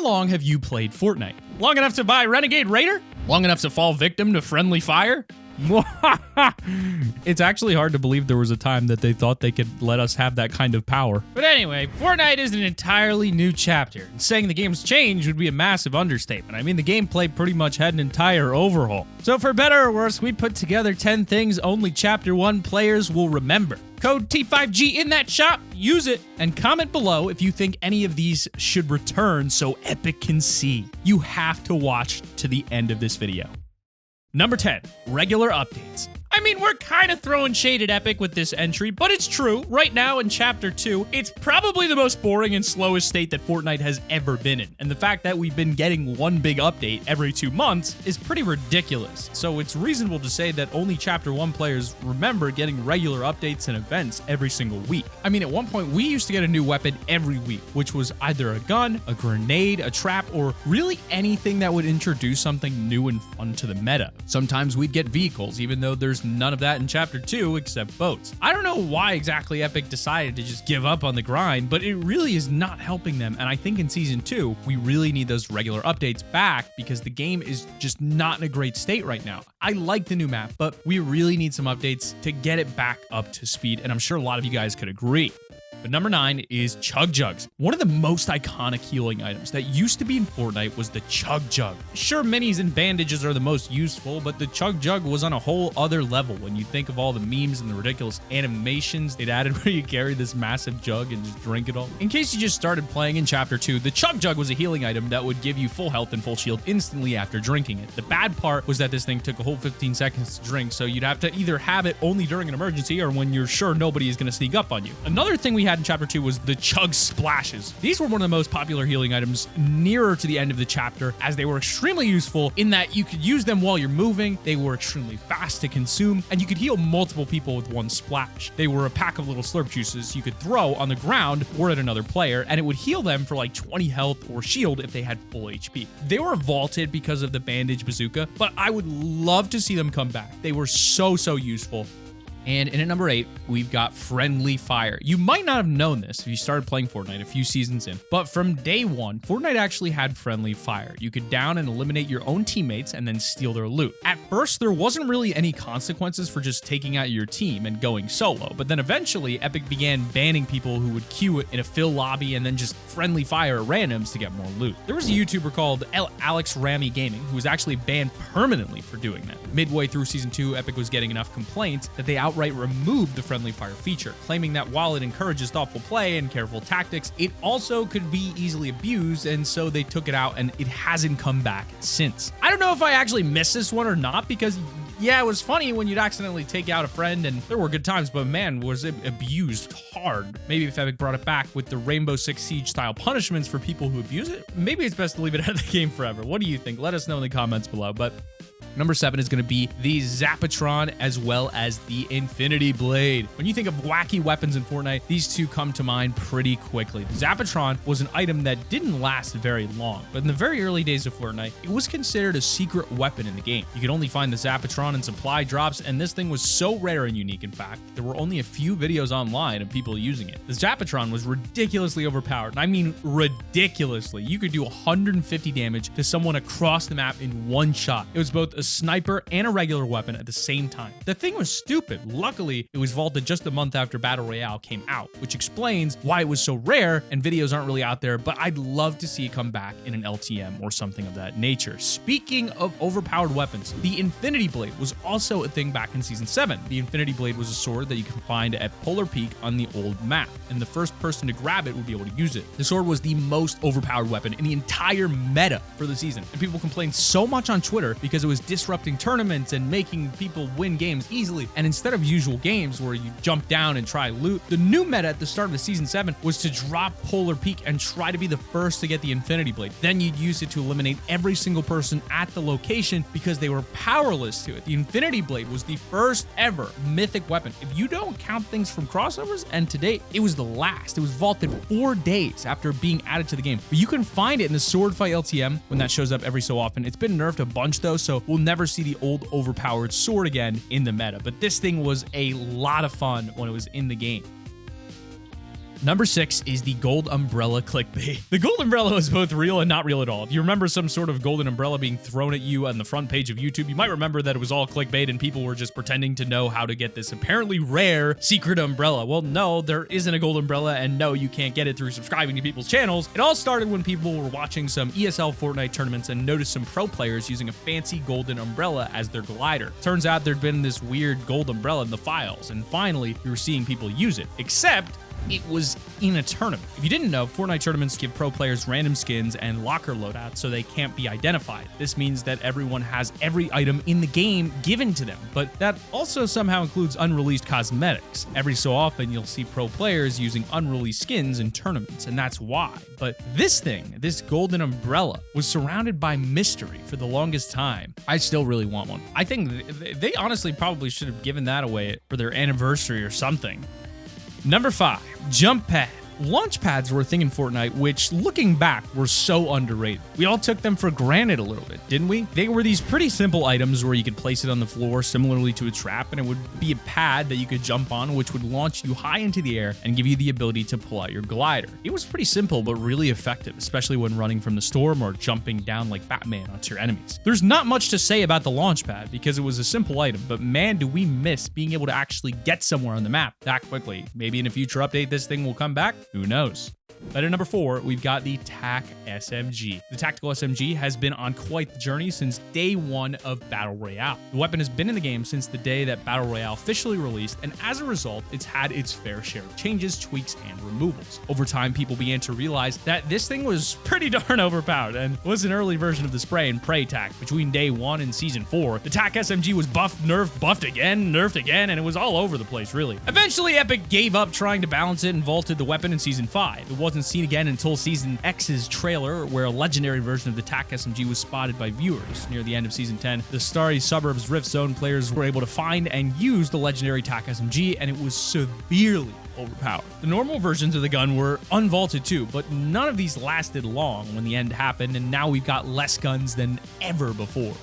How long have you played Fortnite? Long enough to buy Renegade Raider? Long enough to fall victim to friendly fire? It's actually hard to believe there was a time that they thought they could let us have that kind of power. But anyway, Fortnite is an entirely new chapter, and saying the game's changed would be a massive understatement. I mean, the gameplay pretty much had an entire overhaul. So for better or worse, we put together 10 things only Chapter 1 players will remember. Code T5G in that shop, use it, and comment below if you think any of these should return so Epic can see. You have to watch to the end of this video. Number 10, regular updates. I mean, we're kind of throwing shade at Epic with this entry, but it's true. Right now in Chapter 2, it's probably the most boring and slowest state that Fortnite has ever been in. And the fact that we've been getting one big update every 2 months is pretty ridiculous. So it's reasonable to say that only Chapter 1 players remember getting regular updates and events every single week. I mean, at one point, we used to get a new weapon every week, which was either a gun, a grenade, a trap, or really anything that would introduce something new and fun to the meta. Sometimes we'd get vehicles, even though there's none of that in Chapter 2 except boats. I don't know why exactly Epic decided to just give up on the grind, but it really is not helping them, and I think in Season 2, we really need those regular updates back because the game is just not in a great state right now. I like the new map, but we really need some updates to get it back up to speed, and I'm sure a lot of you guys could agree. But number 9 is Jug Jugs. One of the most iconic healing items that used to be in Fortnite was the Jug Jug. Sure, minis and bandages are the most useful, but the Jug Jug was on a whole other level when you think of all the memes and the ridiculous animations it added where you carry this massive jug and just drink it all. In case you just started playing in Chapter 2, the Jug Jug was a healing item that would give you full health and full shield instantly after drinking it. The bad part was that this thing took a whole 15 seconds to drink, so you'd have to either have it only during an emergency or when you're sure nobody is going to sneak up on you. Another thing we had in Chapter 2 was the Chug Splashes. These were one of the most popular healing items nearer to the end of the chapter, as they were extremely useful in that you could use them while you're moving, they were extremely fast to consume, and you could heal multiple people with one splash. They were a pack of little slurp juices you could throw on the ground or at another player, and it would heal them for like 20 health or shield if they had full HP. They were vaulted because of the bandage bazooka, but I would love to see them come back. They were so useful. And in at number 8, we've got Friendly Fire. You might not have known this if you started playing Fortnite a few seasons in, but from day 1, Fortnite actually had Friendly Fire. You could down and eliminate your own teammates and then steal their loot. At first, there wasn't really any consequences for just taking out your team and going solo, but then eventually Epic began banning people who would queue in a fill lobby and then just Friendly Fire at randoms to get more loot. There was a YouTuber called Alex Ramy Gaming who was actually banned permanently for doing that. Midway through Season 2, Epic was getting enough complaints that they outright removed the Friendly Fire feature, claiming that while it encourages thoughtful play and careful tactics, it also could be easily abused, and so they took it out and it hasn't come back since. I don't know if I actually missed this one or not, because yeah, it was funny when you'd accidentally take out a friend and there were good times, but man, was it abused hard. Maybe if Epic brought it back with the Rainbow Six Siege style punishments for people who abuse it, maybe it's best to leave it out of the game forever. What do you think? Let us know in the comments below. But number 7 is going to be the Zappatron as well as the Infinity Blade. When you think of wacky weapons in Fortnite, these two come to mind pretty quickly. The Zappatron was an item that didn't last very long, but in the very early days of Fortnite, it was considered a secret weapon in the game. You could only find the Zappatron in supply drops, and this thing was so rare and unique, in fact, there were only a few videos online of people using it. The Zappatron was ridiculously overpowered, and I mean ridiculously. You could do 150 damage to someone across the map in one shot. It was both a sniper and a regular weapon at the same time. The thing was stupid. Luckily, it was vaulted just a month after Battle Royale came out, which explains why it was so rare and videos aren't really out there, but I'd love to see it come back in an LTM or something of that nature. Speaking of overpowered weapons, the Infinity Blade was also a thing back in Season 7. The Infinity Blade was a sword that you can find at Polar Peak on the old map, and the first person to grab it would be able to use it. The sword was the most overpowered weapon in the entire meta for the season, and people complained so much on Twitter because it was disrupting tournaments and making people win games easily. And instead of usual games where you jump down and try loot, the new meta at the start of the Season 7 was to drop Polar Peak and try to be the first to get the Infinity Blade. Then you'd use it to eliminate every single person at the location because they were powerless to it. The Infinity Blade was the first ever mythic weapon. If you don't count things from crossovers, and to date, it was the last. It was vaulted 4 days after being added to the game. But you can find it in the Sword Fight LTM when that shows up every so often. It's been nerfed a bunch though, so we'll never see the old overpowered sword again in the meta, but this thing was a lot of fun when it was in the game. Number 6 is the gold umbrella clickbait. The gold umbrella is both real and not real at all. If you remember some sort of golden umbrella being thrown at you on the front page of YouTube, you might remember that it was all clickbait and people were just pretending to know how to get this apparently rare secret umbrella. Well, no, there isn't a gold umbrella, and no, you can't get it through subscribing to people's channels. It all started when people were watching some ESL Fortnite tournaments and noticed some pro players using a fancy golden umbrella as their glider. Turns out there'd been this weird gold umbrella in the files, and finally, we were seeing people use it. Except it was in a tournament. If you didn't know, Fortnite tournaments give pro players random skins and locker loadouts so they can't be identified. This means that everyone has every item in the game given to them, but that also somehow includes unreleased cosmetics. Every so often, you'll see pro players using unreleased skins in tournaments, and that's why. But this thing, this golden umbrella, was surrounded by mystery for the longest time. I still really want one. I think they honestly probably should have given that away for their anniversary or something. Number 5, jump pad. Launch pads were a thing in Fortnite, which, looking back, were so underrated. We all took them for granted a little bit, didn't we? They were these pretty simple items where you could place it on the floor similarly to a trap, and it would be a pad that you could jump on, which would launch you high into the air and give you the ability to pull out your glider. It was pretty simple, but really effective, especially when running from the storm or jumping down like Batman onto your enemies. There's not much to say about the launch pad because it was a simple item, but man, do we miss being able to actually get somewhere on the map that quickly. Maybe in a future update, this thing will come back. Who knows? But at number 4, we've got the TAC SMG. The tactical SMG has been on quite the journey since day 1 of Battle Royale. The weapon has been in the game since the day that Battle Royale officially released, and as a result, it's had its fair share of changes, tweaks, and removals. Over time, people began to realize that this thing was pretty darn overpowered and was an early version of the spray and pray TAC. Between day 1 and season 4, the TAC SMG was buffed, nerfed, buffed again, nerfed again, and it was all over the place, really. Eventually, Epic gave up trying to balance it and vaulted the weapon in season 5. It wasn't seen again until season X's trailer, where a legendary version of the TAC SMG was spotted by viewers. Near the end of season 10, the Starry Suburbs Rift Zone players were able to find and use the legendary TAC SMG, and it was severely overpowered. The normal versions of the gun were unvaulted too, but none of these lasted long when the end happened, and now we've got less guns than ever before.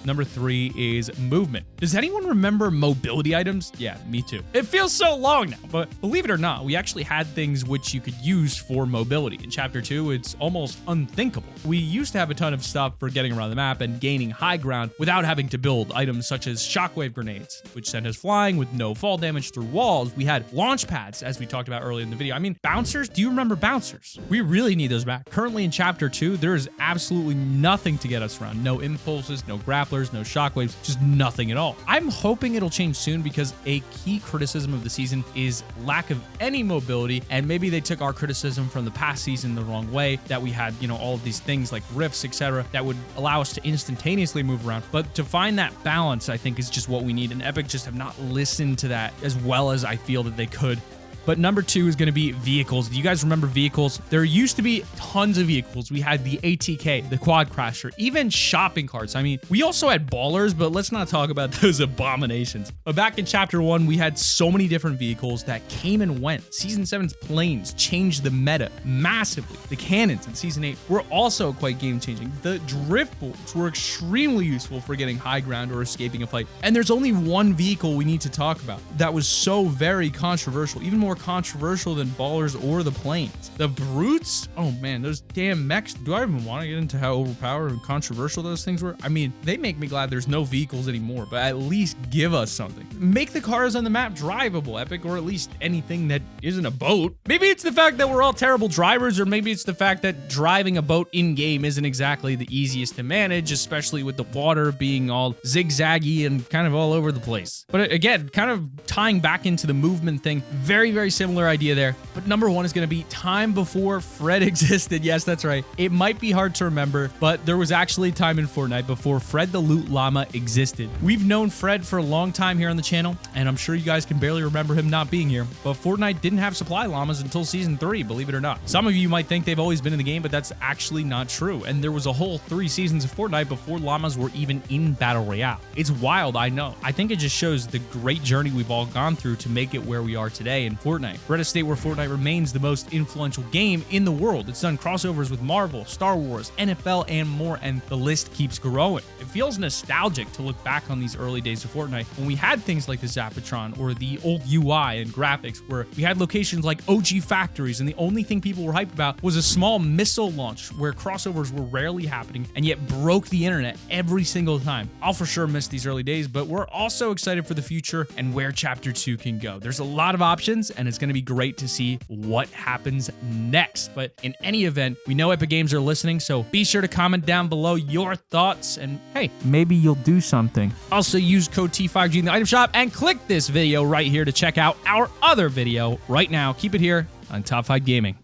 Number 3 is movement. Does anyone remember mobility items? Yeah, me too. It feels so long now, but believe it or not, we actually had things which you could use for mobility. In Chapter 2, it's almost unthinkable. We used to have a ton of stuff for getting around the map and gaining high ground without having to build items such as shockwave grenades, which sent us flying with no fall damage through walls. We had launch pads, as we talked about earlier in the video. I mean, bouncers? Do you remember bouncers? We really need those back. Currently in Chapter 2, there is absolutely nothing to get us around. No impulses, no grapplers, no shockwaves, just nothing at all. I'm hoping it'll change soon because a key criticism of the season is lack of any mobility, and maybe they took our criticism from the past season the wrong way, that we had, all of these things like rifts, etc., that would allow us to instantaneously move around. But to find that balance, I think, is just what we need, and Epic just have not listened to that as well as I feel that they could. But number 2 is going to be vehicles. Do you guys remember vehicles? There used to be tons of vehicles. We had the ATK, the Quad Crasher, even shopping carts. I mean, we also had ballers, but let's not talk about those abominations. But back in Chapter 1, we had so many different vehicles that came and went. Season 7's planes changed the meta massively. The cannons in Season 8 were also quite game-changing. The drift bullets were extremely useful for getting high ground or escaping a fight. And there's only one vehicle we need to talk about that was so very controversial, even more controversial than ballers or the planes. The brutes? Oh man, those damn mechs. Do I even want to get into how overpowered and controversial those things were? I mean, they make me glad there's no vehicles anymore, but at least give us something. Make the cars on the map drivable, Epic, or at least anything that isn't a boat. Maybe it's the fact that we're all terrible drivers, or maybe it's the fact that driving a boat in-game isn't exactly the easiest to manage, especially with the water being all zigzaggy and kind of all over the place. But again, kind of tying back into the movement thing, very similar idea there. But number 1 is going to be time before Fred existed. Yes, that's right. It might be hard to remember, but there was actually a time in Fortnite before Fred the Loot Llama existed. We've known Fred for a long time here on the channel, and I'm sure you guys can barely remember him not being here, but Fortnite didn't have supply llamas until Season 3, believe it or not. Some of you might think they've always been in the game, but that's actually not true, and there was a whole 3 seasons of Fortnite before llamas were even in Battle Royale. It's wild, I know. I think it just shows the great journey we've all gone through to make it where we are today, and Fortnite Fortnite. We're at a state where Fortnite remains the most influential game in the world. It's done crossovers with Marvel, Star Wars, NFL, and more, and the list keeps growing. It feels nostalgic to look back on these early days of Fortnite when we had things like the Zappatron or the old UI and graphics, where we had locations like OG factories, and the only thing people were hyped about was a small missile launch where crossovers were rarely happening and yet broke the internet every single time. I'll for sure miss these early days, but we're also excited for the future and where Chapter 2 can go. There's a lot of options, and it's going to be great to see what happens next. But in any event, we know Epic Games are listening, so be sure to comment down below your thoughts, and hey, maybe you'll do something. Also, use code T5G in the item shop and click this video right here to check out our other video right now. Keep it here on Top 5 Gaming.